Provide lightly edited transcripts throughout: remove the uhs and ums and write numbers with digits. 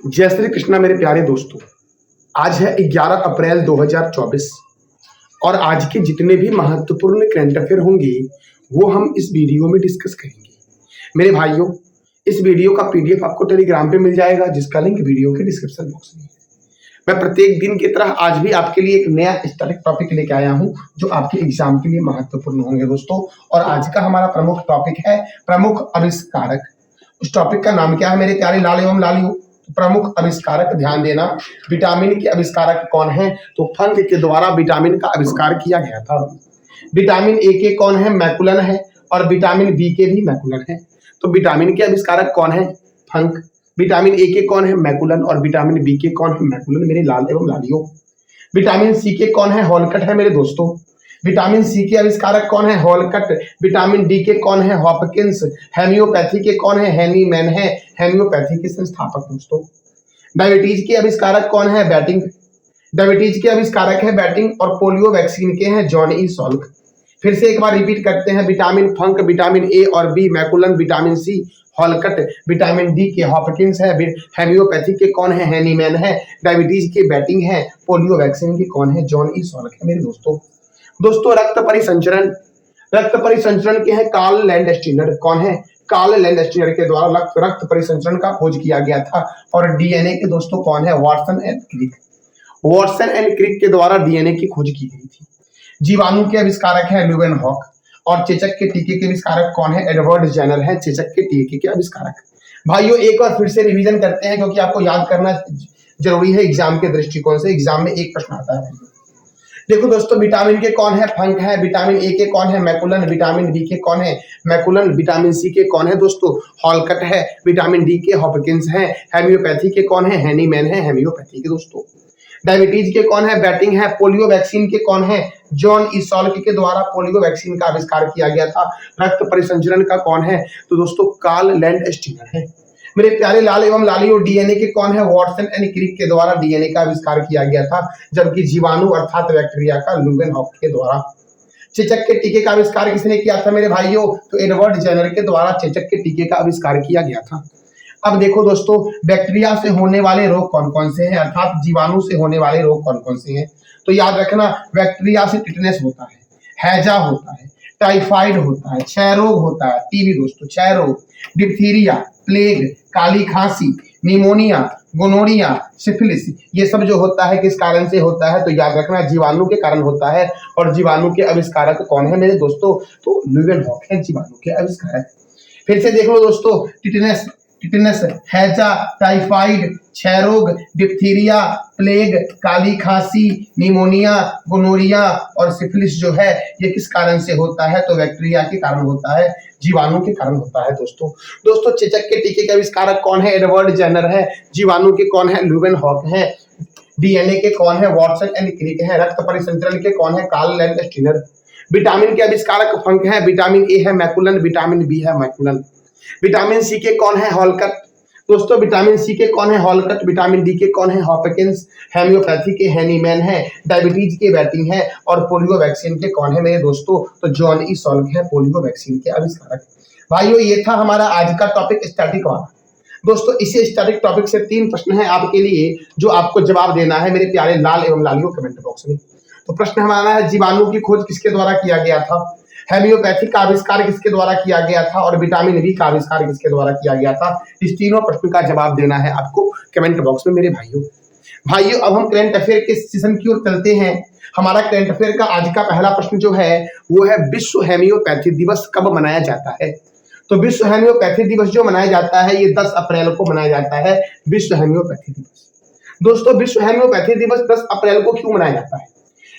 जय श्री कृष्णा मेरे प्यारे दोस्तों। आज है 11 अप्रैल 2024 और आज के जितने भी महत्वपूर्ण करंट अफेयर होंगे वो हम इस वीडियो में डिस्कस करेंगे। मेरे भाइयों, इस वीडियो का पीडीएफ आपको टेलीग्राम पे मिल जाएगा, जिसका लिंक वीडियो के डिस्क्रिप्शन बॉक्स में है। मैं प्रत्येक दिन की तरह आज भी आपके लिए एक नया स्टैटिक टॉपिक लेके आया हूं जो आपके एग्जाम के लिए महत्वपूर्ण होंगे दोस्तों। और आज का हमारा प्रमुख टॉपिक है प्रमुख आविष्कारक। उस टॉपिक का नाम क्या है मेरे प्यारे लाल एवं लालियों? प्रमुख आविष्कारक, ध्यान देना। विटामिन के आविष्कारक कौन है? तो फंक के द्वारा विटामिन का आविष्कार किया गया था। विटामिन ए के कौन है? मैकुलन है। और विटामिन बी के भी मैकुलन है। तो विटामिन के आविष्कारक कौन है? फंक। विटामिन ए के कौन है? मैकुलन। और विटामिन बी के कौन है? मैकुलन मेरे लाल एवं लालियों। विटामिन सी के कौन है? हॉलकट है मेरे दोस्तों। विटामिन सी के आविष्कारक कौन है? हॉलकट। विटामिन डी के कौन है? हॉपकिंस। हेमियोपैथी के कौन है? हैनीमैन है। हेमियोपैथी के संस्थापक दोस्तों। डायबिटीज के आविष्कारक कौन है? बैटिंग। डायबिटीज के आविष्कारक है बैटिंग। और पोलियो वैक्सीन के हैं जॉन ई सॉल्क। फिर से एक बार रिपीट करते हैं। विटामिन फंक, विटामिन ए और B मैकुलन, vitamin C हॉलकट, vitamin D के हॉपकिंस है, हेमियोपैथी के कौन है? हैनीमैन है। डायबिटीज के बैटिंग है। पोलियो वैक्सीन के कौन है? जॉन ई सॉल्क है मेरे दोस्तों। रक्त परिसंचरण। रक्त परिसंचरण के हैं कार्ल लैंडस्टीनर। कौन है? कार्ल लैंडस्टीनर के द्वारा रक्त परिसंचरण का खोज किया गया था। और डीएनए के दोस्तों कौन है? Watson and Crick. Watson and Crick के द्वारा डीएनए की खोज की गई थी। जीवाणु के आविष्कारक है ल्यूवेनहॉक। और चेचक के टीके के आविष्कारक कौन है? एडवर्ड जेनर है चेचक के टीके के आविष्कारक। भाइयों, एक बार फिर से रिवीजन करते हैं क्योंकि आपको याद करना जरूरी है एग्जाम के दृष्टिकोण से। एग्जाम में एक प्रश्न आता है। देखो दोस्तों, विटामिन के कौन है? फंक है। विटामिन ए के कौन है? मैकुलन। विटामिन बी के कौन है? मैकुलन। विटामिन सी के कौन है दोस्तों? हॉलकट है। विटामिन डी के हॉपकिंस है। हेमियोपैथी के कौन है? हैनीमैन है हेमियोपैथी के दोस्तों। डायबिटीज के कौन है? बैटिंग है। पोलियो वैक्सीन के कौन है? जॉन ई सॉल्क के द्वारा पोलियो वैक्सीन का आविष्कार किया गया था। रक्त परिसंचरण का कौन है? तो दोस्तों कार्ल लैंडस्टीनर है। मेरे प्यारे लाल एवं लालियों, डीएनए के कौन है? वाटसन एंड क्रिक के द्वारा डीएनए का आविष्कार किया गया था। जबकि जीवाणु अर्थात बैक्टीरिया का ल्यूवेनहॉक के द्वारा। चेचक के टीके का आविष्कार किसने किया था मेरे भाइयों? तो एडवर्ड जेनर के द्वारा चेचक के टीके का आविष्कार किया गया था। अब देखो दोस्तों, बैक्टीरिया से होने वाले रोग कौन कौन से हैं, अर्थात जीवाणु से होने वाले रोग कौन कौन से हैं? तो याद रखना, बैक्टीरिया से टिटनेस होता है, हैजा होता है, टाइफाइड होता है, क्षय रोग होता है, टीबी दोस्तों, क्षय रोग, डिप्थीरिया, प्लेग, काली खांसी, निमोनिया, गोनोरिया, सिफिलिस, ये सब जो होता है किस कारण से होता है? तो याद रखना, जीवाणु के कारण होता है। और जीवाणु के आविष्कारक कौन है मेरे दोस्तों? तो ल्यूवेनहॉक है जीवाणु के आविष्कारक। फिर से देख लो दोस्तों, टिटनेस, हैजा, टाइफाइड, क्षय रोग, डिप्थीरिया, प्लेग, काली खांसी, निमोनिया, गोनोरिया और सिफिलिस जो है ये किस कारण से होता है? तो बैक्टीरिया के कारण होता है, जीवाणु के कारण होता है दोस्तों। चेचक के टीके के आविष्कारक कौन है? एडवर्ड जेनर है। जीवाणु के कौन है? ल्यूवेनहॉक है। डीएनए के कौन है? वाटसन एंड क्रिक है। रक्त परिसंचरण के कौन है? Karl Landsteiner. विटामिन के आविष्कारक फंक है। विटामिन ए है मैकुलन। विटामिन बी है मैकुलन। विटामिन सी के कौन है? हॉलकट। दोस्तों, विटामिन सी के कौन है? हॉलकट। विटामिन डी के कौन है? हॉपकिंस। हेमियोपैथी के हैनीमैन है। डायबिटीज के बैटिंग है। और पोलियो वैक्सीन के कौन है मेरे दोस्तों? तो जॉन ई सॉल्क है पोलियो वैक्सीन के आविष्कारक। भाइयों, ये था हमारा आज का टॉपिक स्टैटिक वाला। दोस्तों, इसी स्टैटिक टॉपिक से 3 प्रश्न है आपके लिए जो आपको जवाब देना है मेरे प्यारे लाल एवं लालियों कमेंट बॉक्स में। तो प्रश्न हमारा है, जीवाणु की खोज किसके द्वारा किया गया था? हेमियोपैथी का आविष्कार किसके द्वारा किया गया था? और विटामिन बी का आविष्कार किसके द्वारा किया गया था? इस तीनों प्रश्न का जवाब देना है आपको कमेंट बॉक्स में मेरे भाइयों। अब हम करंट अफेयर के सेशन की ओर चलते हैं। हमारा करंट अफेयर का आज का पहला प्रश्न जो है वो है, विश्व हेमियोपैथी दिवस कब मनाया जाता है? तो विश्व हेमियोपैथी दिवस जो मनाया जाता है ये 10 अप्रैल को मनाया जाता है, विश्व हेमियोपैथी दिवस। दोस्तों, विश्व हेमियोपैथी दिवस 10 अप्रैल को क्यों मनाया जाता है?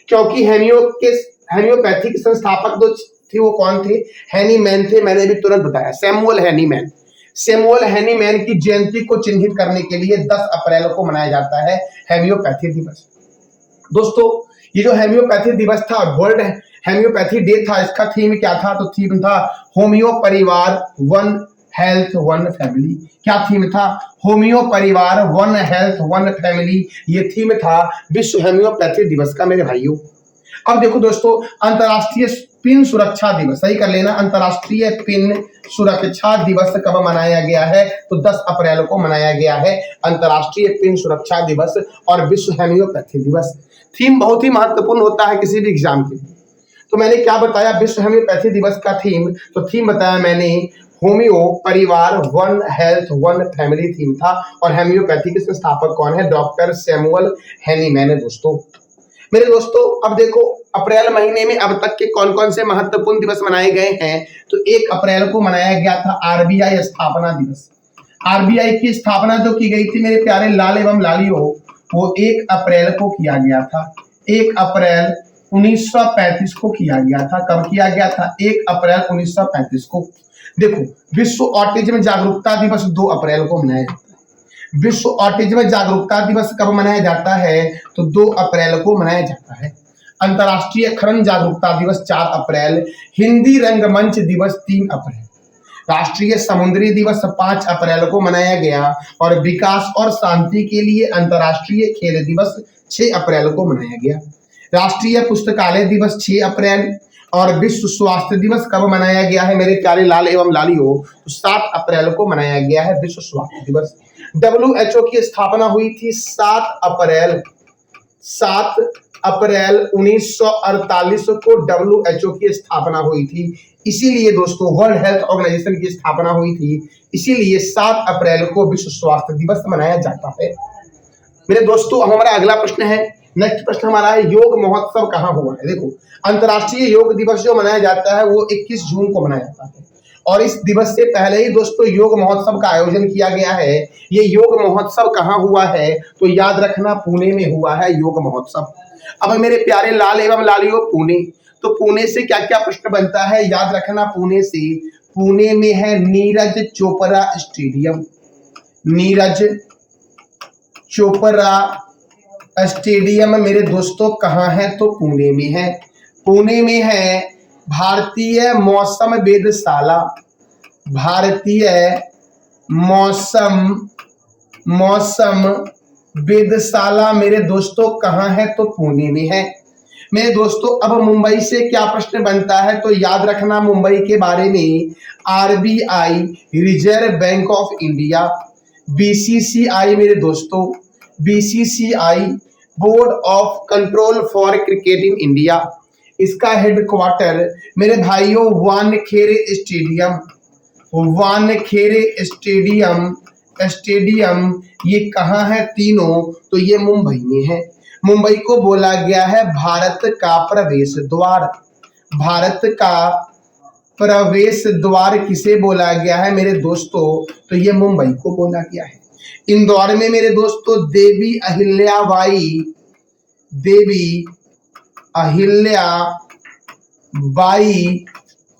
क्योंकि हेमियोपैथी के संस्थापक जो थे वो कौन थे? हैनीमैन थे। मैंने भी तुरंत बताया, सैमुअल हैनीमैन। सैमुअल हैनीमैन की जयंती को चिन्हित करने के लिए 10 अप्रैल को मनाया जाता है हेमियोपैथी दिवस। दोस्तों, ये जो हेमियोपैथी दिवस था, वर्ल्ड हेमियोपैथी डे था, इसका थीम क्या था? तो थीम था होमियो परिवार, वन हेल्थ वन फैमिली। क्या थीम था? होमियो परिवार, वन हेल्थ वन फैमिली। ये थीम था विश्व हेमियोपैथी दिवस का मेरे भाइयों। अब देखो दोस्तों, अंतरराष्ट्रीय पिन सुरक्षा दिवस, सही कर लेना, अंतर्राष्ट्रीय पिन सुरक्षा दिवस कब मनाया गया है? तो 10 अप्रैल को मनाया गया है अंतर्राष्ट्रीय पिन सुरक्षा दिवस और विश्व होम्योपैथी दिवस। थीम बहुत ही महत्वपूर्ण होता है किसी भी एग्जाम के लिए। तो मैंने क्या बताया विश्व होम्योपैथी दिवस का थीम? तो थीम बताया मैंने होम्यो परिवार, one health one family theme था। और होम्योपैथी के संस्थापक कौन है? डॉक्टर सैमुअल हैनीमैन है दोस्तों। मेरे दोस्तों अब देखो अप्रैल महीने में अब तक के कौन कौन से महत्वपूर्ण दिवस मनाए गए हैं। तो 1 अप्रैल को मनाया गया था आरबीआई स्थापना दिवस। आरबीआई की स्थापना जो की गई थी मेरे प्यारे लाल एवं लालियों, वो 1 अप्रैल को किया गया था। 1 अप्रैल 1935 को किया गया था। कब किया गया था? 1 अप्रैल 1935 को। देखो विश्व ऑटिज्म जागरूकता दिवस 2 अप्रैल को मनाया जाता है। विश्व ऑटिज्म जागरूकता दिवस कब मनाया जाता है? तो 2 अप्रैल को मनाया जाता है। अंतर्राष्ट्रीय खनन जागरूकता दिवस 4 अप्रैल। हिंदी रंगमंच दिवस 3 अप्रैल। राष्ट्रीय समुद्री दिवस 5 अप्रैल को मनाया गया। और विकास और शांति के लिए अंतर्राष्ट्रीय खेल दिवस 6 अप्रैल को मनाया गया। राष्ट्रीय पुस्तकालय दिवस 6 अप्रैल। और विश्व स्वास्थ्य दिवस कब मनाया गया है मेरे प्यारे लाल एवं लालियों? तो 7 अप्रैल को मनाया गया है विश्व स्वास्थ्य दिवस। WHO की स्थापना हुई थी 7 अप्रैल 1948 को WHO की स्थापना हुई थी। इसीलिए दोस्तों वर्ल्ड हेल्थ ऑर्गेनाइजेशन की स्थापना हुई थी, इसीलिए 7 अप्रैल को विश्व स्वास्थ्य दिवस मनाया जाता है। मेरे दोस्तों हमारा अगला प्रश्न है, नेक्स्ट प्रश्न हमारा है योग महोत्सव कहाँ हुआ है? देखो अंतर्राष्ट्रीय योग दिवस जो मनाया जाता है वो 21 जून को मनाया जाता है। और इस दिवस से पहले ही दोस्तों योग महोत्सव का आयोजन किया गया है। ये योग महोत्सव कहाँ हुआ है? तो याद रखना पुणे में हुआ है योग महोत्सव। अब मेरे प्यारे लाल एवं लालियों पुणे, तो पुणे से क्या क्या प्रश्न बनता है? याद रखना पुणे से, पुणे में है नीरज चोपड़ा स्टेडियम। नीरज चोपड़ा स्टेडियम मेरे दोस्तों कहाँ है? तो पुणे में है। पुणे में है भारतीय मौसम वेधशाला। भारतीय मौसम वेधशाला मेरे दोस्तों कहाँ है? तो पुणे में है। मेरे दोस्तों अब मुंबई से क्या प्रश्न बनता है? तो याद रखना मुंबई के बारे में RBI reserve bank of India, BCCI मेरे दोस्तों, BCCI board of control for cricket in India, इसका हेडक्वार्टर मेरे भाइयों वानखेड़े स्टेडियम ये कहाँ है? तीनों तो ये मुंबई में है। मुंबई को बोला गया है भारत का प्रवेश द्वार। भारत का प्रवेश द्वार किसे बोला गया है मेरे दोस्तों? तो ये मुंबई को बोला गया है। इंदौर में मेरे दोस्तों देवी अहिल्याबाई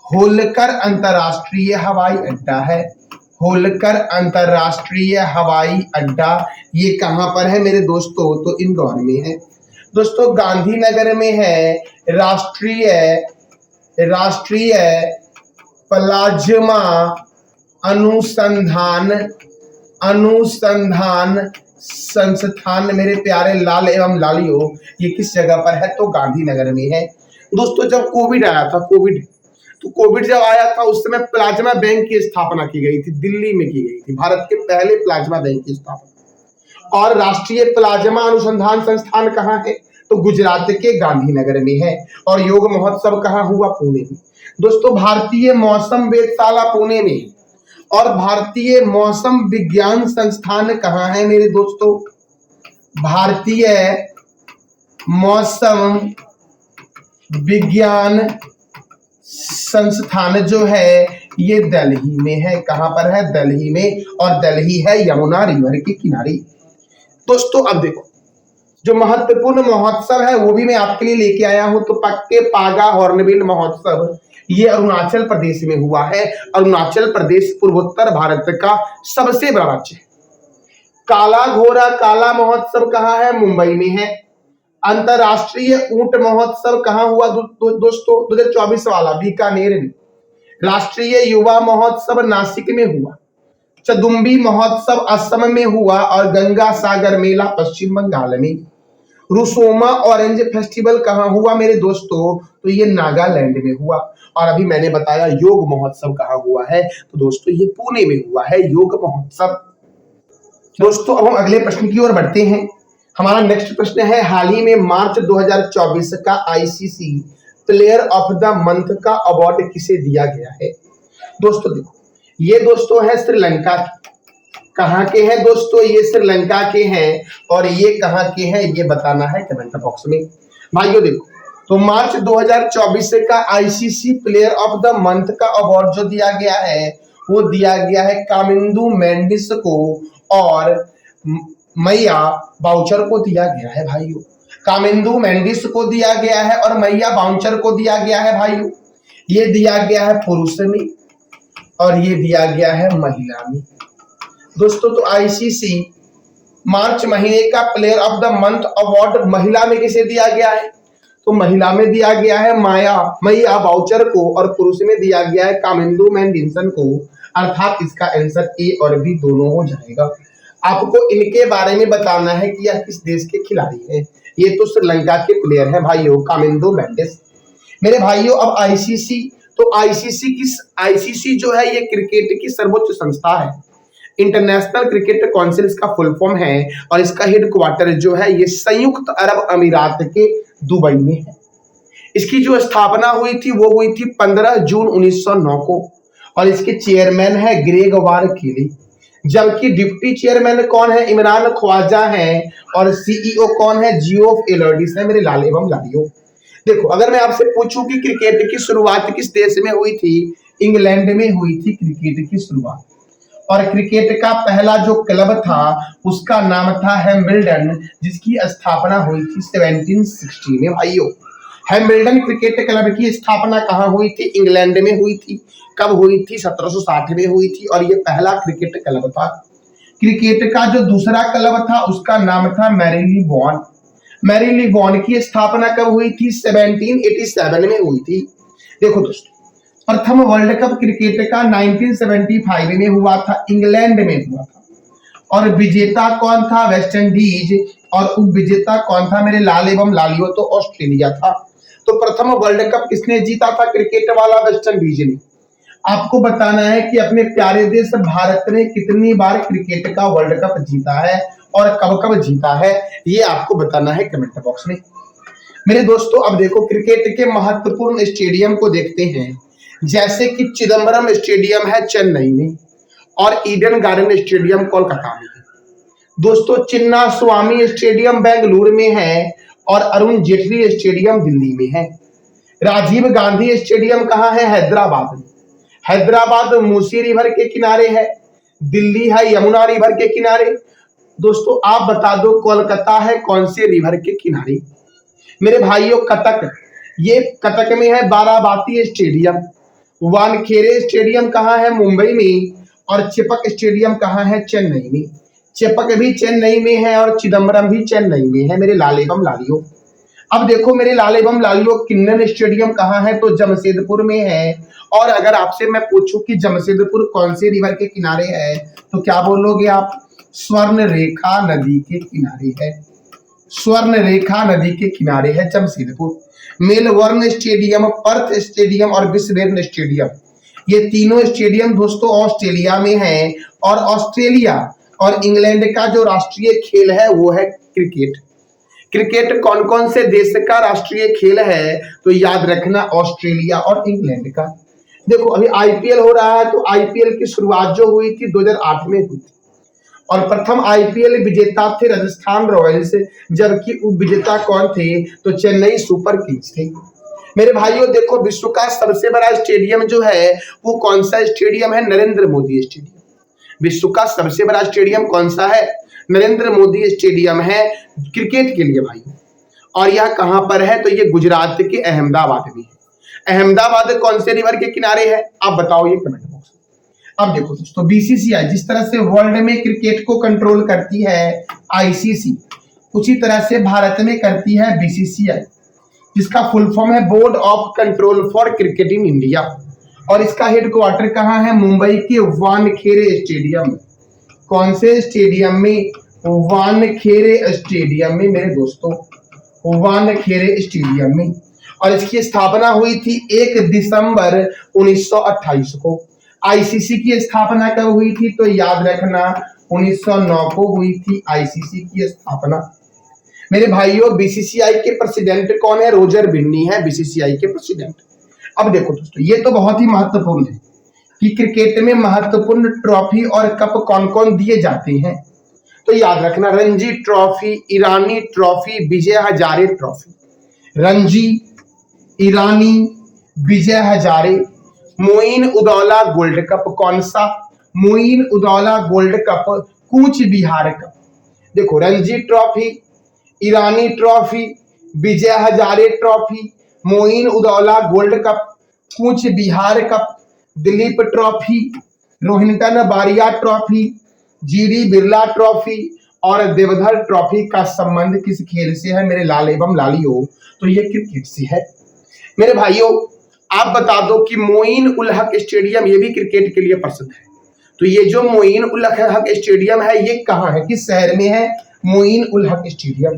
होलकर अंतरराष्ट्रीय हवाई अड्डा है। होलकर अंतरराष्ट्रीय हवाई अड्डा ये कहाँ पर है मेरे दोस्तों? तो इंदौर में है। दोस्तों गांधीनगर में है राष्ट्रीय प्लाज्मा अनुसंधान संस्थान मेरे प्यारे लाल एवं लालियों, ये किस जगह पर है? तो गांधीनगर में है। दोस्तों जब कोविड आया था, कोविड जब आया था उस समय प्लाज्मा बैंक की स्थापना की गई थी, दिल्ली में की गई थी, भारत के पहले प्लाज्मा बैंक की स्थापना। और राष्ट्रीय प्लाज्मा अनुसंधान संस्थान कहाँ है? तो गुजरात के गांधीनगर में है। और योग महोत्सव कहाँ हुआ? पुणे में। दोस्तों भारतीय मौसम वेधशाला पुणे में और भारतीय मौसम विज्ञान संस्थान कहाँ है मेरे दोस्तों? भारतीय मौसम विज्ञान संस्थान जो है ये दिल्ली में है। कहाँ पर है? दिल्ली में। और दिल्ली है यमुना रिवर के किनारे। दोस्तों अब देखो जो महत्वपूर्ण महोत्सव है वो भी मैं आपके लिए लेके आया हूं। तो पक्के पागा हॉर्नबिल महोत्सव ये अरुणाचल प्रदेश में हुआ है। अरुणाचल प्रदेश पूर्वोत्तर भारत का सबसे बड़ा राज्य है। काला घोड़ा काला महोत्सव कहाँ है? मुंबई में है। अंतरराष्ट्रीय ऊंट महोत्सव कहाँ हुआ दोस्तों? 2024 वाला बीकानेर में। राष्ट्रीय युवा महोत्सव नासिक में हुआ। चदुम्बी महोत्सव असम में हुआ। और गंगा सागर मेला पश्चिम बंगाल में। रुसोमा ऑरेंज फेस्टिवल कहाँ हुआ मेरे दोस्तों? तो ये नागालैंड में हुआ। और अभी मैंने बताया योग महोत्सव कहाँ हुआ है, तो दोस्तों ये पुणे में हुआ है योग महोत्सव। दोस्तों अब हम अगले प्रश्न की ओर बढ़ते हैं। हमारा नेक्स्ट प्रश्न है, हाल ही में मार्च 2024 का ICC player of the month का अवार्ड किसे दिया गया है? दोस्तों देखो, ये दोस्तों है श्रीलंका के। कहाँ के हैं दोस्तों? ये श्रीलंका के हैं। और ये कहाँ के हैं ये बताना है कमेंट बॉक्स में। भाइयों देखो, तो मार्च 2024 का ICC player of the month का अवार्ड जो दिया गया है वो दिया गया है कामिंदु मेंडिस को और मैया बाउचर को दिया गया है भाइयों। कामिंदु मेंडिस को दिया गया है और मैया बाउचर को दिया गया है भाइयों। ये दिया गया है पुरुष में और ये दिया गया है महिला में। दोस्तों तो आईसीसी मार्च महीने का player of the month award महिला में किसे दिया गया है? तो महिला में दिया गया है मैया बाउचर को और पुरुष में दिया गया है कामिंदु मेंडिसन को। अर्थात इसका आंसर ए और बी दोनों हो जाएगा। आपको इनके बारे में बताना है कि यह किस देश के खिलाड़ी हैं। ये तो श्रीलंका के प्लेयर है भाइयों, कामिंदु मेंडिस। मेरे भाइयों अब आईसीसी, तो आईसीसी जो है ये क्रिकेट की सर्वोच्च संस्था है। इंटरनेशनल क्रिकेट काउंसिल इसका फुल फॉर्म है और इसका हेडक्वार्टर जो है ये संयुक्त अरब अमीरात के दुबई में है। इसकी जो स्थापना हुई थी वो हुई थी 15 जून 1909 को और इसके चेयरमैन है ग्रेग वार केली। जबकि डिप्टी चेयरमैन कौन है? इमरान ख्वाजा है। और सीईओ कौन है? जियोफ एलर्डिस है मेरे लाल एवं लालियो। देखो, अगर मैं आपसे पूछूं कि क्रिकेट की शुरुआत किस देश में हुई थी? इंग्लैंड में हुई थी क्रिकेट की शुरुआत। और क्रिकेट का पहला जो क्लब था उसका नाम था हैम्बल्डन, जिसकी स्थापना हुई थी 1760 में भाइयों। हैम्बल्डन क्रिकेट क्लब की स्थापना कहाँ हुई थी? इंग्लैंड में हुई थी। कब हुई थी? 1760 में हुई थी और ये पहला क्रिकेट क्लब था। क्रिकेट का जो दूसरा क्लब था उसका नाम था मैरीलीबोन। मैरीलीबोन की स्थापना कब हुई थी? 1787 में हुई थी। देखो दोस्तों, प्रथम वर्ल्ड कप क्रिकेट का 1975 में हुआ था, इंग्लैंड में हुआ था। और विजेता कौन था? West Indies. और उप विजेता कौन था मेरे लाल एवं लालियो? तो ऑस्ट्रेलिया था। तो प्रथम वर्ल्ड कप किसने जीता था क्रिकेट वाला? वेस्ट इंडीज ने। आपको बताना है कि अपने प्यारे देश भारत ने कितनी बार क्रिकेट का वर्ल्ड कप जीता है और कब कब जीता है, ये आपको बताना है कमेंट बॉक्स में। मेरे दोस्तों अब देखो, क्रिकेट के महत्वपूर्ण स्टेडियम को देखते हैं। जैसे कि चिदम्बरम स्टेडियम है चेन्नई में और ईडन गार्डन स्टेडियम कोलकाता में है। दोस्तों चिन्ना स्वामी स्टेडियम बेंगलुरु में है और अरुण जेटली स्टेडियम दिल्ली में है। राजीव गांधी स्टेडियम कहाँ है? हैदराबाद में। हैदराबाद मूसी रिवर के किनारे है। दिल्ली है यमुना रिवर के किनारे। दोस्तों आप बता दो कोलकाता है कौन से रिवर के किनारे? मेरे भाइयों कटक, ये कटक में है बाराबाती स्टेडियम। वानखेड़े स्टेडियम कहाँ है? मुंबई में। और चेपक स्टेडियम कहाँ है? चेन्नई में। चेपक भी चेन्नई में है और चिदम्बरम भी चेन्नई में है मेरे लाल एवं लालियो। अब देखो मेरे लाल एवं लालियो, किन्नन स्टेडियम कहाँ है? तो जमशेदपुर में है। और अगर आपसे मैं पूछूं कि जमशेदपुर कौन से रिवर के किनारे है तो क्या बोलोगे आप? स्वर्ण रेखा नदी के किनारे है। स्वर्ण रेखा नदी के किनारे है Jamshedpur. Melbourne stadium, Perth stadium और ब्रिस्बेन स्टेडियम, ये तीनों स्टेडियम दोस्तों ऑस्ट्रेलिया में है। और ऑस्ट्रेलिया और इंग्लैंड का जो राष्ट्रीय खेल है वो है क्रिकेट। क्रिकेट कौन कौन से देश का राष्ट्रीय खेल है? तो याद रखना ऑस्ट्रेलिया और इंग्लैंड का। देखो अभी आईपीएल हो रहा है, तो आईपीएल की शुरुआत जो हुई थी 2008 में हुई थी और प्रथम आईपीएल विजेता थे राजस्थान रॉयल्स, जबकि उप विजेता कौन थे? तो चेन्नई सुपर किंग्स थे। मेरे भाइयों देखो, विश्व का सबसे बड़ा स्टेडियम जो है वो कौन सा स्टेडियम है? नरेंद्र मोदी स्टेडियम। विश्व का सबसे बड़ा स्टेडियम कौन सा है? नरेंद्र मोदी स्टेडियम है क्रिकेट के लिए भाई। और यह कहां पर है? तो ये गुजरात के अहमदाबाद में है। अहमदाबाद कौन से रिवर के किनारे है? आप बताओ ये कमेंट बॉक्स में। अब देखो दोस्तों, बीसीसीआई जिस तरह से वर्ल्ड में क्रिकेट को कंट्रोल करती है आईसीसी, उसी तरह से भारत में करती है बीसीसीआई, जिसका फुल फॉर्म है board of control for cricket in India. और इसका हेडक्वार्टर कहाँ है? मुंबई के वानखेड़े स्टेडियम। कौन से स्टेडियम में? वानखेड़े स्टेडियम में मेरे दोस्तों। वानखेड़े स्टेडियम में, और इसकी स्थापना हुई थी 1 दिसंबर 1928 को। आईसीसी की स्थापना कब हुई थी? तो याद रखना 1909 को हुई थी आईसीसी की स्थापना। मेरे भाइयों, बीसीसीआई के प्रेसिडेंट कौन है? रोजर बिन्नी है बीसीसीआई के प्रेसिडेंट। अब देखो दोस्तों, ये तो बहुत ही महत्वपूर्ण है कि क्रिकेट में महत्वपूर्ण ट्रॉफी और कप कौन कौन दिए जाते हैं। तो याद रखना, Ranji Trophy, Irani Trophy, Vijay Hazare Trophy. Ranji, Irani, Vijay Hazare. Moin Ud Dowla Gold Cup कौन सा? Moin Ud Dowla Gold Cup Cooch Behar Cup. देखो, Ranji Trophy, Irani Trophy, Vijay Hazare Trophy, Moin Ud Dowla Gold Cup, Cooch Behar Cup, Duleep Trophy, Rohinton Baria Trophy, GD Birla Trophy और देवधर ट्रॉफी का संबंध किस खेल से है मेरे लाल एवं लालियों? तो ये क्रिकेट से है। मेरे भाइयों, आप बता दो कि मोइन उल हक स्टेडियम, ये भी क्रिकेट के लिए प्रसिद्ध है। तो ये जो मोइन उल हक स्टेडियम है, ये कहाँ है, किस शहर में है? मोइन उल हक स्टेडियम।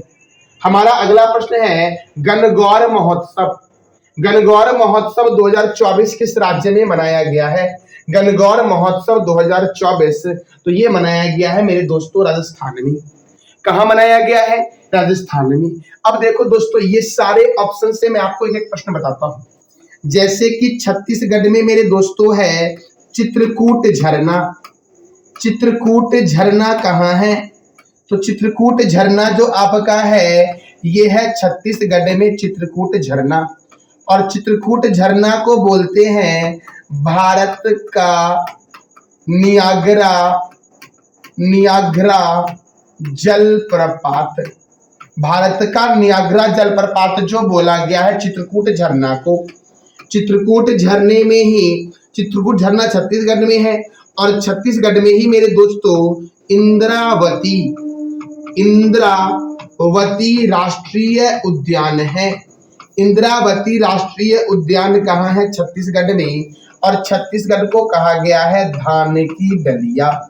हमारा अगला प्रश्न है गणगौर महोत्सव। गणगौर महोत्सव 2024 किस राज्य में मनाया गया है? गणगौर महोत्सव 2024 तो ये मनाया गया है मेरे दोस्तों राजस्थान में। कहाँ मनाया गया है? राजस्थान में। अब देखो दोस्तों, ये सारे ऑप्शन से मैं आपको एक एक प्रश्न बताता हूँ। जैसे कि छत्तीसगढ़ में मेरे दोस्तों है चित्रकूट झरना। चित्रकूट झरना कहाँ है? तो चित्रकूट झरना जो आपका है, ये है छत्तीसगढ़ में चित्रकूट झरना। और चित्रकूट झरना को बोलते हैं भारत का नियाग्रा जलप्रपात। भारत का नियाग्रा जलप्रपात जो बोला गया है चित्रकूट झरना को। चित्रकूट झरने में ही, चित्रकूट झरना छत्तीसगढ़ में है और छत्तीसगढ़ में ही मेरे दोस्तों इंद्रावती राष्ट्रीय उद्यान है। इंद्रावती राष्ट्रीय उद्यान कहाँ है? छत्तीसगढ़ में। और छत्तीसगढ़ को कहा गया है धान की डलिया।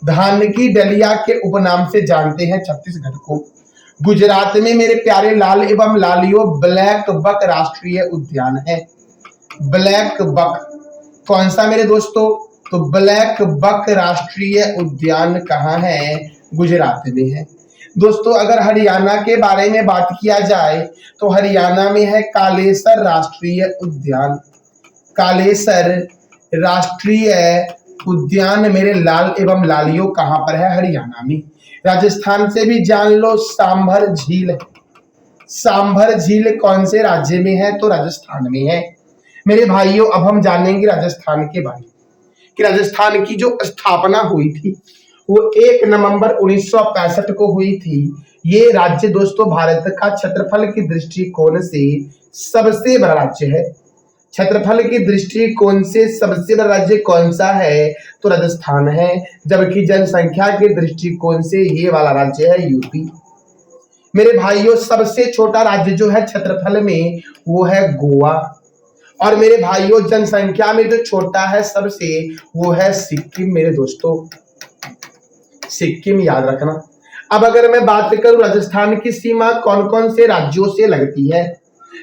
धान की डलिया के उपनाम से जानते हैं छत्तीसगढ़ को। गुजरात में मेरे प्यारे लाल एवं लालियों ब्लैक बक राष्ट्रीय उद्यान है। ब्लैक बक कौन सा मेरे दोस्तों? तो ब्लैक बक राष्ट्रीय उद्यान कहाँ है? गुजरात में है। दोस्तों, अगर हरियाणा के बारे में बात किया जाए तो हरियाणा में है कालेसर राष्ट्रीय उद्यान। कालेसर राष्ट्रीय उद्यान मेरे लाल एवं लालियों कहाँ पर है? हरियाणा में। राजस्थान से भी जान लो, सांभर झील। सांभर झील कौन से राज्य में है? तो राजस्थान में है। मेरे भाइयों, अब हम जानेंगे राजस्थान के बारे में कि राजस्थान की जो स्थापना हुई थी वो 1 नवंबर 1965 को हुई थी। ये राज्य दोस्तों भारत का क्षेत्रफल की दृष्टिकोण से सबसे बड़ा राज्य है। क्षेत्रफल की दृष्टिकोण से सबसे बड़ा राज्य कौन सा है? तो राजस्थान है। जबकि जनसंख्या के दृष्टिकोण से ये वाला राज्य है यूपी। मेरे भाइयों, सबसे छोटा राज्य जो है क्षेत्रफल में वो है गोवा। और मेरे भाइयों, जनसंख्या में जो छोटा है सबसे, वो है सिक्किम। मेरे दोस्तों, सिक्किम याद रखना। अब अगर मैं बात करूं राजस्थान की सीमा कौन कौन से राज्यों से लगती है,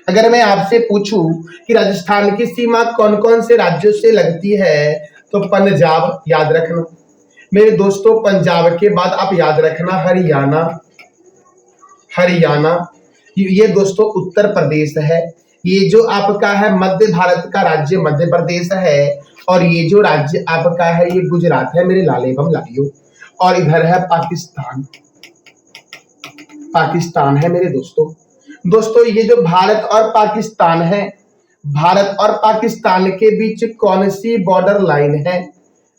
अगर मैं आपसे पूछूं कि राजस्थान की सीमा कौन कौन से राज्यों से लगती है, तो पंजाब याद रखना। मेरे दोस्तों, पंजाब के बाद आप याद रखना हरियाणा। ये दोस्तों उत्तर प्रदेश है। ये जो आपका है मध्य भारत का राज्य मध्य प्रदेश है। और ये जो राज्य आपका है ये गुजरात है मेरे लाल एवं लालियों। और इधर है पाकिस्तान है मेरे दोस्तों। ये जो भारत और पाकिस्तान है, भारत और पाकिस्तान के बीच कौन सी बॉर्डर लाइन है?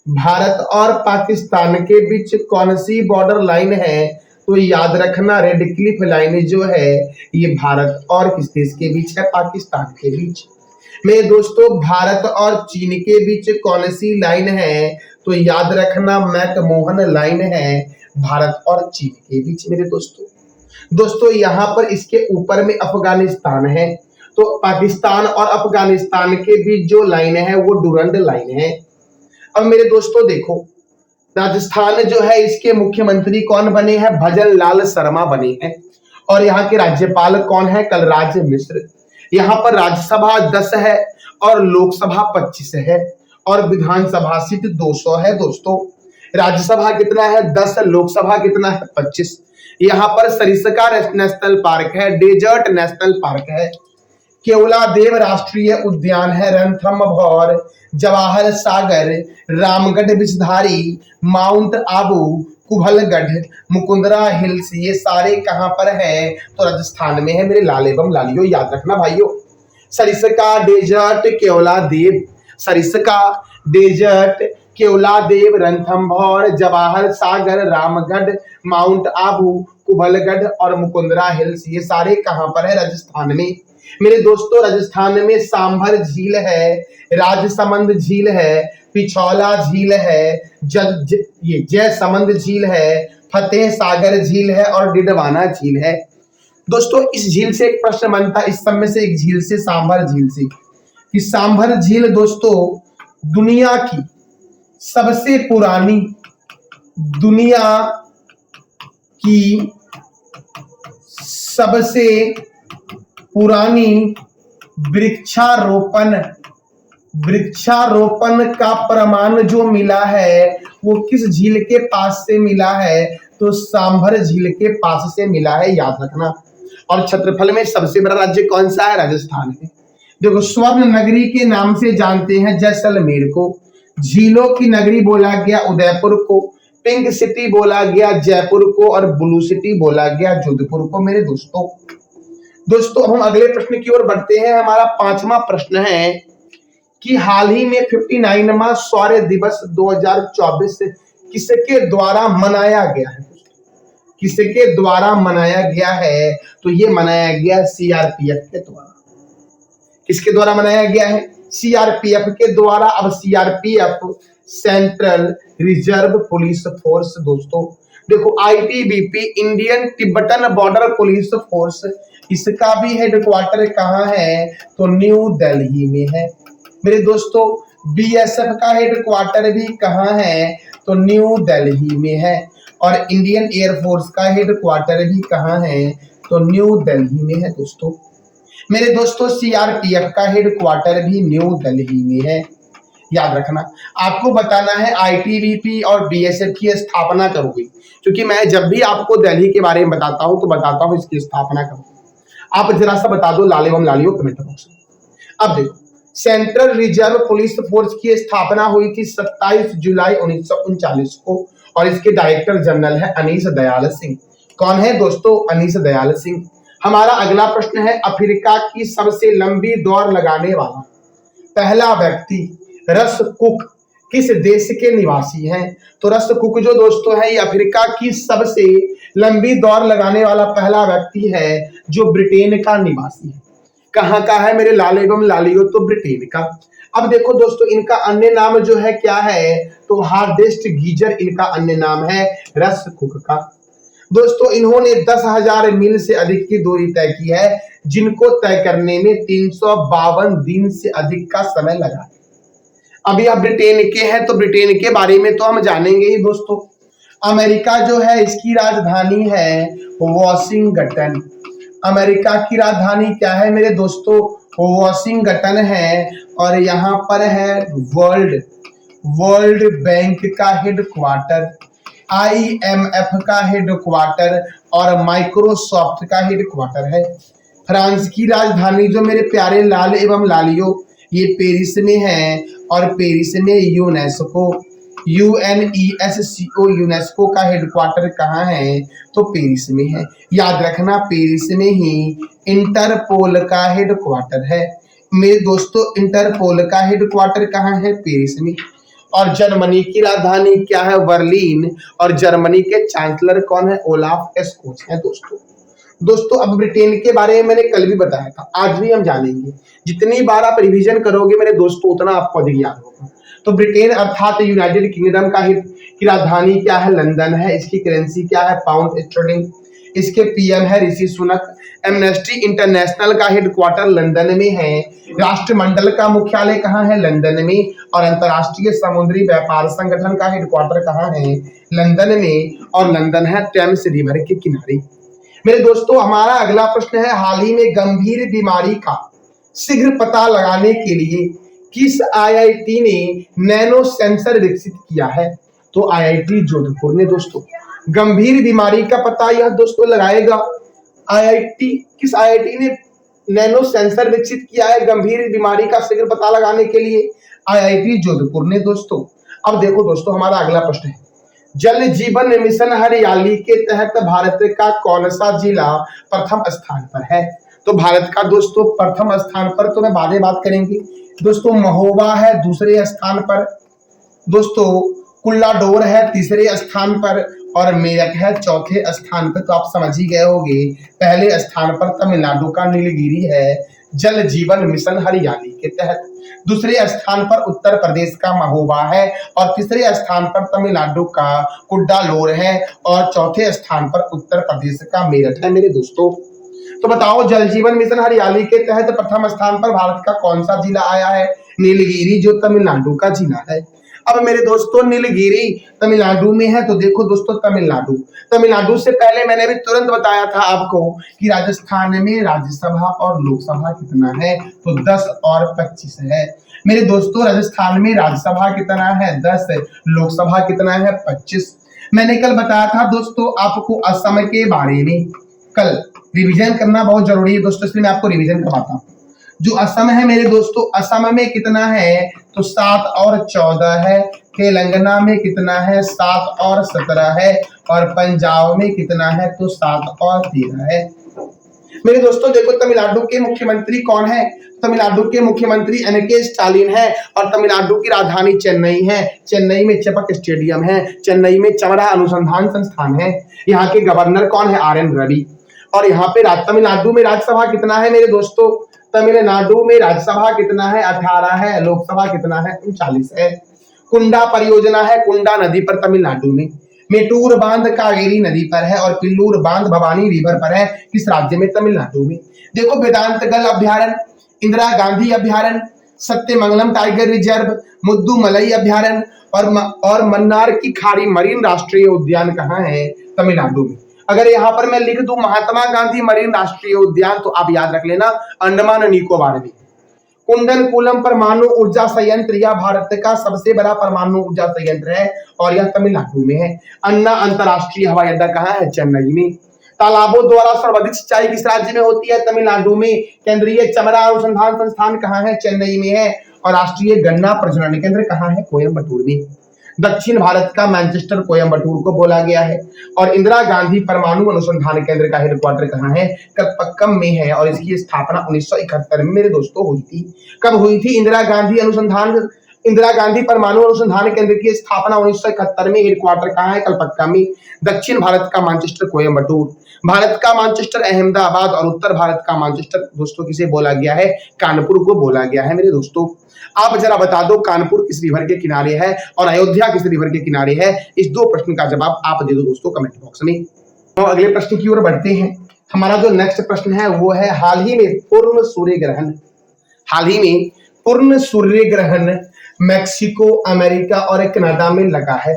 भारत और पाकिस्तान के बीच कौन सी बॉर्डर लाइन है? तो याद रखना रेड क्लिफ लाइन जो है ये भारत और किस देश के बीच है? पाकिस्तान के बीच। मेरे दोस्तों, भारत और चीन के बीच कौन सी लाइन है? तो याद रखना मैकमोहन लाइन है भारत और चीन के बीच मेरे दोस्तों। यहाँ पर इसके ऊपर में अफगानिस्तान है। तो पाकिस्तान और अफगानिस्तान के बीच जो लाइन है वो डुरंड लाइन है। अब मेरे दोस्तों देखो, राजस्थान जो है इसके मुख्यमंत्री कौन बने हैं? भजन लाल शर्मा बने हैं। और यहाँ के राज्यपाल कौन है? कलराज मिश्र। यहाँ पर राज्यसभा 10 है और लोकसभा 25 है और विधानसभा सीट 200 है दोस्तों। राज्यसभा कितना है? 10। लोकसभा कितना है? 25। यहाँ पर सरिस्का नेशनल पार्क है, डेजर्ट नेशनल पार्क है, केवलादेव राष्ट्रीय उद्यान है, रणथंभौर, जवाहर सागर, रामगढ़ विषधारी, माउंट आबू, कुभलगढ़, मुकुंदरा हिल्स, ये सारे कहां पर है? तो राजस्थान में है मेरे लाल एवं लालियो, याद रखना भाइयों। Sariska, desert, Keoladeo, Sariska, desert, Keoladeo, Ranthambore, Jawahar Sagar, Ramgarh, mount Abu, कुभलगढ़ और मुकुंदरा हिल्स, ये सारे कहां पर है? राजस्थान में। मेरे दोस्तों राजस्थान में सांभर झील है, राजसमंद झील है, पिछौला झील है, ये जयसमंद झील है, फतेह सागर झील है और डिडवाना झील है। दोस्तों इस झील से एक प्रश्न बनता है, इस सब में से एक झील से, सांभर झील से, कि सांभर झील दोस्तों दुनिया की सबसे पुरानी, दुनिया की सबसे पुरानी वृक्षारोपण का प्रमाण जो मिला है वो किस झील के पास से मिला है? तो सांभर झील के पास से मिला है, याद रखना। और क्षेत्रफल में सबसे बड़ा राज्य कौन सा है? राजस्थान है। देखो स्वर्ण नगरी के नाम से जानते हैं जैसलमेर को, झीलों की नगरी बोला गया उदयपुर को, पिंक सिटी बोला गया जयपुर को और ब्लू सिटी बोला गया जोधपुर को। मेरे दोस्तों हम अगले प्रश्न की ओर बढ़ते हैं। हमारा 5वां प्रश्न है कि हाल ही में 59वां शौर्य दिवस 2024 किसके द्वारा मनाया गया है? किसके द्वारा मनाया गया है? तो ये मनाया गया सीआरपीएफ के द्वारा। किसके द्वारा मनाया गया है? सीआरपीएफ के द्वारा। अब CRPF central reserve police force दोस्तों, देखो ITBP Indian Tibetan border police force, इसका भी हेडक्वार्टर कहाँ है? तो न्यू दिल्ली में है। मेरे दोस्तों बीएसएफ का हेडक्वार्टर भी कहाँ है? तो न्यू दिल्ली में है। और इंडियन एयरफोर्स का हेडक्वार्टर भी कहाँ है? तो न्यू दिल्ली में है दोस्तों। मेरे दोस्तों सीआरपीएफ का हेडक्वार्टर भी न्यू दिल्ली में है, याद रखना। आपको बताना है आईटीबीपी और बीएसएफ की स्थापना कब हुई, क्योंकि मैं जब भी आपको दिल्ली के बारे में बताता हूं तो बताता हूं इसकी स्थापना कब हुई। आप जरा सा बता दो लाल एवं लालियो कमेंट बॉक्स में। अब देखो सेंट्रल रिजर्व पुलिस फोर्स की स्थापना हुई थी 27 जुलाई 1939 को और इसके डायरेक्टर जनरल है अनीश दयाल सिंह। कौन है दोस्तों? अनीश दयाल सिंह। हमारा अगला प्रश्न है अफ्रीका की सबसे लंबी दौड़ लगाने वाला पहला व्यक्ति रस कुक किस देश के निवासी हैं? तो रस कुक जो दोस्तों है ये अफ्रीका की सबसे लंबी दौड़ लगाने वाला पहला व्यक्ति है जो ब्रिटेन का निवासी है। कहाँ का है मेरे लाल एवं लालियो? तो ब्रिटेन का। अब देखो दोस्तों इनका अन्य नाम जो है क्या है? तो हार्डेस्ट गीजर इनका अन्य नाम है रस कुक का। दोस्तों इन्होंने 10,000 मील से अधिक की दूरी तय की है, जिनको तय करने में 352 दिन से अधिक का समय लगा। अभी आप ब्रिटेन के हैं तो ब्रिटेन के बारे में तो हम जानेंगे ही दोस्तों। अमेरिका जो है इसकी राजधानी है वॉशिंगटन। अमेरिका की राजधानी क्या है मेरे दोस्तों? वॉशिंगटन है। और यहाँ पर है वर्ल्ड बैंक का हेडक्वार्टर, आईएमएफ का हेडक्वार्टर और माइक्रोसॉफ्ट का हेडक्वार्टर है। फ्रांस की राजधानी जो मेरे प्यारे लाल एवं लालियो ये पेरिस में है और पेरिस में यूनेस्को यूनेस्को का हेडक्वार्टर कहाँ है? तो पेरिस में है। याद रखना पेरिस में ही इंटरपोल का हेडक्वार्टर है। मेरे दोस्तों इंटरपोल का हेडक्वार्टर कहाँ है? पेरिस में। और जर्मनी की राजधानी क्या है? बर्लिन। और जर्मनी के चांसलर कौन है? ओलाफ स्कोच है दोस्तों अब ब्रिटेन के बारे में मैंने कल भी बताया था, आज भी हम जानेंगे। जितनी बार आप रिवीजन करोगे मेरे दोस्तों उतना आपको अधिक याद होगा। तो ब्रिटेन अर्थात यूनाइटेड किंगडम का की राजधानी क्या है? लंदन है। इसकी करेंसी क्या है? Pound sterling. इसके पीएम है ऋषि सुनक। एमनेस्टी इंटरनेशनल का हेडक्वार्टर लंदन में है। राष्ट्रमंडल का मुख्यालय कहाँ है? लंदन में। और अंतर्राष्ट्रीय समुद्री व्यापार संगठन का हेडक्वार्टर कहाँ है? लंदन में। और लंदन है टेम्स रिवर के किनारे। मेरे दोस्तों हमारा अगला प्रश्न है, हाल ही में गंभीर बीमारी का शीघ्र पता लगाने के लिए किस आईआईटी ने नैनो सेंसर विकसित किया है? तो आईआईटी जोधपुर ने दोस्तों गंभीर बीमारी का पता यह दोस्तों लगाएगा। आईआईटी किस आईआईटी ने नैनो सेंसर विकसित किया है गंभीर बीमारी का शीघ्र पता लगाने के लिए? आईआईटी जोधपुर ने दोस्तों। अब देखो दोस्तों हमारा अगला प्रश्न है, जल जीवन मिशन हरियाली के तहत भारत का कौन सा जिला प्रथम स्थान पर है? तो भारत का दोस्तों प्रथम स्थान पर तो मैं बाद में बात करेंगे दोस्तों महोबा है दूसरे स्थान पर, दोस्तों कुल्लाडोर है तीसरे स्थान पर और मेरठ है चौथे स्थान पर। तो आप समझ ही गए होंगे, पहले स्थान पर तमिलनाडु का नीलगिरी है जल जीवन मिशन हरियाली के तहत, दूसरे स्थान पर उत्तर प्रदेश का महोबा है और तीसरे स्थान पर तमिलनाडु का कुड्डालोर है और चौथे स्थान पर उत्तर प्रदेश का मेरठ है मेरे दोस्तों। तो बताओ जल जीवन मिशन हरियाली के तहत प्रथम स्थान पर भारत का कौन सा जिला आया है? नीलगिरी, जो तमिलनाडु का जिला है। अब मेरे दोस्तों नीलगिरी तमिलनाडु में है, तो देखो दोस्तों तमिलनाडु से पहले मैंने भी तुरंत बताया था आपको कि राजस्थान में राज्यसभा और लोकसभा कितना है? तो 10 और 25 है मेरे दोस्तों। राजस्थान में राज्यसभा कितना है? 10, लोकसभा कितना है? 25। मैंने कल बताया था दोस्तों आपको असम के बारे में, कल रिवीजन करना बहुत जरूरी है दोस्तों, इसलिए मैं आपको रिवीजन करवाता हूँ। जो असम है मेरे दोस्तों, असम में कितना है? तो 7 और 14 है। तेलंगाना में कितना है? 7 और 17 है और पंजाब में कितना है? तो 7 और 13 है मेरे दोस्तों। देखो तमिलनाडु के मुख्यमंत्री कौन है? तमिलनाडु के मुख्यमंत्री एन.के. स्टालिन है और तमिलनाडु की राजधानी चेन्नई है। चेन्नई में चपक स्टेडियम है, चेन्नई में चमड़ा अनुसंधान संस्थान है। यहाँ के गवर्नर कौन है? आर.एन. रवि। और यहाँ पे तमिलनाडु में राज्यसभा कितना है मेरे दोस्तों? तमिलनाडु में राज्यसभा कितना है? 18 है। लोकसभा कितना है? 39 है। कुंडा परियोजना है कुंडा नदी पर तमिलनाडु में। मेटूर बांध कावेरी नदी पर है और पिल्लूर बांध भवानी रिवर पर है। किस राज्य में? तमिलनाडु में। देखो वेदांतगल अभ्यारण्य, इंदिरा गांधी अभ्यारण्य, सत्यमंगलम टाइगर रिजर्व, मुद्दुमलई अभ्यारण्य और मन्नार की खाड़ी मरीन राष्ट्रीय उद्यान कहाँ है? तमिलनाडु में। अगर यहाँ पर मैं लिख दूं महात्मा गांधी मरीन राष्ट्रीय उद्यान, तो आप याद रख लेना अंडमान निकोबार में। कुंडनकुलम परमाणु ऊर्जा संयंत्र यह भारत का सबसे बड़ा परमाणु ऊर्जा संयंत्र है और यह तमिलनाडु में है। अन्ना अंतरराष्ट्रीय हवाई अड्डा कहाँ है? चेन्नई में। तालाबों द्वारा सर्वाधिक सिंचाई किस राज्य में होती है? तमिलनाडु में। केंद्रीय चमड़ा अनुसंधान संस्थान कहाँ है? चेन्नई में है। और राष्ट्रीय गन्ना प्रजनन केंद्र कहाँ है? कोयम्बटूर में। दक्षिण भारत का मैनचेस्टर कोयम्बटूर को बोला गया है। और इंदिरा गांधी परमाणु अनुसंधान केंद्र का हेडक्वार्टर कहाँ है? कलपक्कम में है और इसकी स्थापना 1971 में मेरे दोस्तों हुई थी। कब हुई थी? इंदिरा गांधी परमाणु अनुसंधान केंद्र की स्थापना 1971 में। हेडक्वार्टर कहाँ है? कलपक्कम में। दक्षिण भारत का मैनचेस्टर कोयम्बटूर, भारत का मैनचेस्टर अहमदाबाद और उत्तर भारत का मैनचेस्टर दोस्तों किसे बोला गया है? कानपुर को बोला गया है मेरे दोस्तों। आप जरा बता दो कानपुर किस रिवर के किनारे है और अयोध्या किस रिवर के किनारे है? इस 2 प्रश्न का जवाब आप दे दो दोस्तों कमेंट बॉक्स में। तो अगले प्रश्न की ओर बढ़ते हैं। हमारा जो नेक्स्ट प्रश्न है वो है, हाल ही में पूर्ण सूर्य ग्रहण मैक्सिको, अमेरिका और कनाडा में लगा है।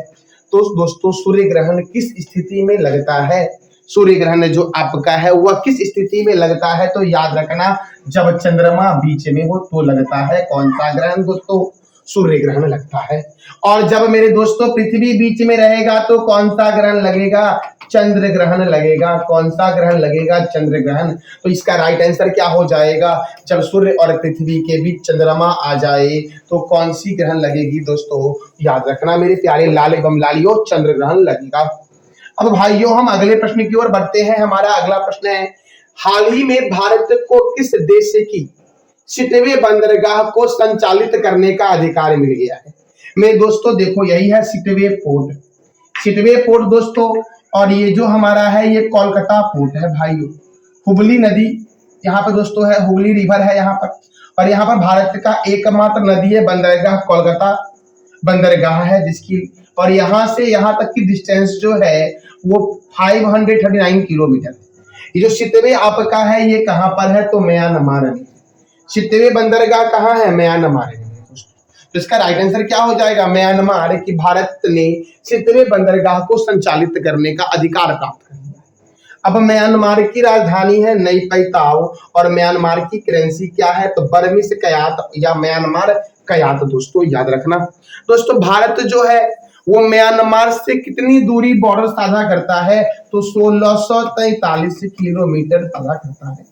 तो दोस्तों सूर्य ग्रहण किस स्थिति में लगता है? सूर्य ग्रहण जो आपका है वह किस स्थिति में लगता है? तो याद रखना जब चंद्रमा बीच में हो तो लगता है कौन सा ग्रहण दोस्तों? सूर्य ग्रहण लगता है। और जब मेरे दोस्तों पृथ्वी बीच में रहेगा तो कौन सा ग्रहण लगेगा? चंद्र ग्रहण लगेगा। कौन सा ग्रहण लगेगा? चंद्र ग्रहण। तो इसका राइट आंसर क्या हो जाएगा? जब सूर्य और पृथ्वी के बीच चंद्रमा आ जाए तो कौन सी ग्रहण लगेगी दोस्तों? याद रखना मेरे प्यारे लाल एवं लालियों, चंद्र ग्रहण लगेगा। अब भाइयों हम अगले प्रश्न की ओर बढ़ते हैं। हमारा अगला प्रश्न है, हाल ही में भारत को किस देश की सितवे बंदरगाह को संचालित करने का अधिकार मिल गया है? मेरे दोस्तों देखो यही है सितवे पोर्ट दोस्तों। और ये जो हमारा है ये कोलकाता पोर्ट है भाइयों। हुगली नदी यहाँ पर दोस्तों है, हुगली रिवर है यहाँ पर। और यहाँ पर भारत का एकमात्र नदी है बंदरगाह कोलकाता बंदरगाह है जिसकी, और यहाँ से यहाँ तक की डिस्टेंस जो है वो 539 किलोमीटर। ये जो सितवे आपका है ये कहाँ पर है? तो म्यांमार में। सितवे बंदरगाह कहाँ है? म्यांमार में। तो इसका राइट आंसर क्या हो जाएगा? म्यांमार। की भारत ने सितवे बंदरगाह को संचालित करने का अधिकार प्राप्त कर लिया। अब म्यांमार की राजधानी है नई पई ताओ और म्यांमार की करेंसी क्या है तो बर्मिस कयात या म्यांमार कयात दोस्तों याद रखना। दोस्तों भारत जो है वो म्यांमार से कितनी दूरी बॉर्डर साझा करता है तो 1643 किलोमीटर साझा करता है।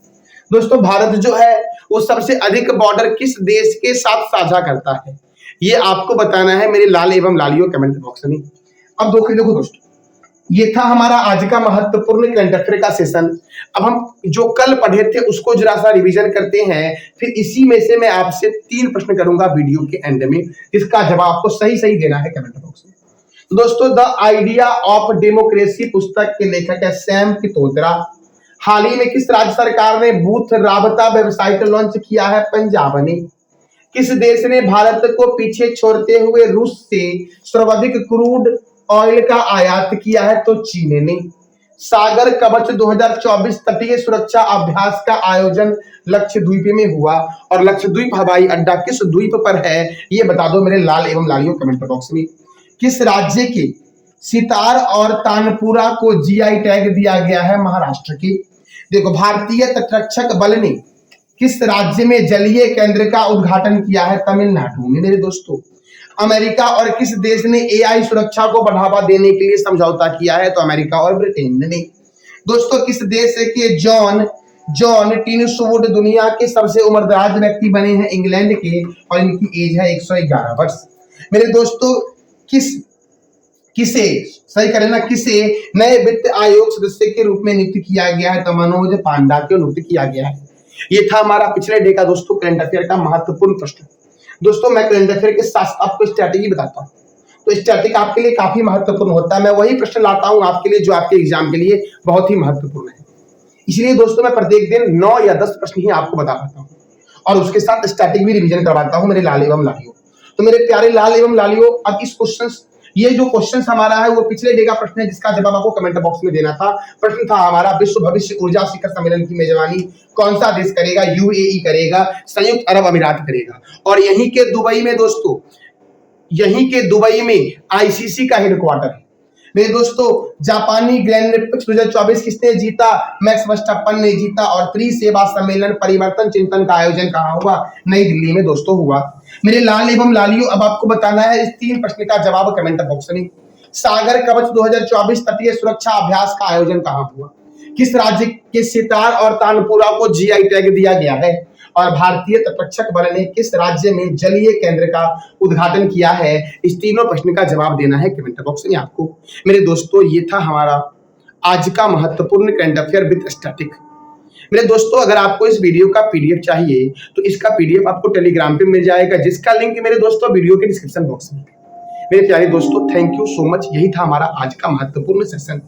दोस्तों भारत जो है वो सबसे अधिक बॉर्डर किस देश के साथ साझा करता है ये आपको बताना है मेरे लाल एवं लालियों कमेंट बॉक्स में। अब देखो दोस्तों ये था हमारा आज का महत्वपूर्ण करंट अफेयर का सेशन। अब हम जो कल पढ़े थे उसको जरा सा रिवीजन करते हैं, फिर इसी में से मैं आपसे 3 प्रश्न करूंगा वीडियो के एंड में, जिसका जवाब आपको सही सही देना है कमेंट बॉक्स में। तो दोस्तों द आइडिया ऑफ डेमोक्रेसी पुस्तक के लेखक है सैम पित्रोदा। हाल ही में किस राज्य सरकार ने बूथ राबता वेबसाइट लॉन्च किया है पंजाब ने। किस देश ने भारत को पीछे छोड़ते हुए रूस से सर्वाधिक क्रूड ऑयल का आयात किया है तो चीन ने। सागर कवच 2024 तटीय सुरक्षा अभ्यास का आयोजन लक्षद्वीप में हुआ और लक्षद्वीप हवाई अड्डा किस द्वीप पर है ये बता दो मेरे लाल एवं लालियों कमेंट बॉक्स में। किस राज्य के सितार और तानपुरा को जीआई टैग दिया गया है महाराष्ट्र के। देखो भारतीय तटरक्षक बल ने किस राज्य में जलीय केंद्र का उद्घाटन किया है तमिलनाडु में मेरे दोस्तों। अमेरिका और किस देश ने एआई सुरक्षा को बढ़ावा देने के लिए समझौता किया है तो अमेरिका और ब्रिटेन ने। दोस्तों किस देश के जॉन टिनसवुड दुनिया के सबसे उम्रदराज व्यक्ति बने हैं इंग्लैंड के और इनकी एज है 111 वर्ष। मेरे दोस्तों किसे सही करें ना, किसे नए वित्त आयोग सदस्य के रूप में नियुक्त किया गया है तो मनोज पांडा को नियुक्त किया गया है। ये था हमारा पिछले डे का दोस्तों करंट अफेयर का महत्वपूर्ण प्रश्न। दोस्तों मैं करंट अफेयर के साथ आपको स्ट्रैटेजी बताता हूँ, तो स्ट्रैटेजी आपके लिए काफी महत्वपूर्ण होता है। मैं वही प्रश्न लाता हूँ आपके लिए जो आपके एग्जाम के लिए बहुत ही महत्वपूर्ण है। इसलिए दोस्तों मैं प्रत्येक दिन 9 या 10 प्रश्न ही आपको बता पाता हूँ और उसके साथ स्ट्रैटेजी भी रिवीजन करवाता हूँ मेरे लाल एवं लालियों। तो मेरे प्यारे लाल एवं लालियों अब इस क्वेश्चन ये जो क्वेश्चन हमारा है वो पिछले डे का प्रश्न है जिसका जवाब आपको कमेंट बॉक्स में देना था। प्रश्न था हमारा विश्व भविष्य ऊर्जा शिखर सम्मेलन की मेजबानी कौन सा देश करेगा। यूएई करेगा, संयुक्त अरब अमीरात करेगा। और यहीं के दुबई में दोस्तों आईसीसी का हेडक्वार्टर है मेरे दोस्तों। जापानी ग्रैंड प्रिक्स 2024 किसने जीता, मैक्स वर्स्टैपेन ने जीता। और त्रिसेवा सम्मेलन परिवर्तन चिंतन का आयोजन कहाँ हुआ, नई दिल्ली में दोस्तों हुआ। मेरे लाल एवं लालियों अब आपको बताना है इस 3 प्रश्न का जवाब कमेंट बॉक्स में। सागर कवच 2024 तटीय सुरक्षा अभ्यास का आयोजन कहाँ हुआ। किस राज्य के सितार और तानपुरा को जीआई टैग दिया गया है और भारतीय तटरक्षक बल ने किस राज्य में जलीय केंद्र का उद्घाटन किया है। इस तीनों प्रश्न का जवाब देना है कमेंट बॉक्स में आपको। मेरे दोस्तों ये था हमारा आज का महत्वपूर्ण करंट अफेयर विद स्टैटिक। मेरे दोस्तों अगर आपको इस वीडियो का पीडीएफ चाहिए तो इसका पीडीएफ आपको टेलीग्राम पे मिल जाएगा जिसका लिंक मेरे दोस्तों वीडियो के डिस्क्रिप्शन बॉक्स में। मेरे प्यारे दोस्तों थैंक यू सो मच। यही था हमारा आज का महत्वपूर्ण सेशन।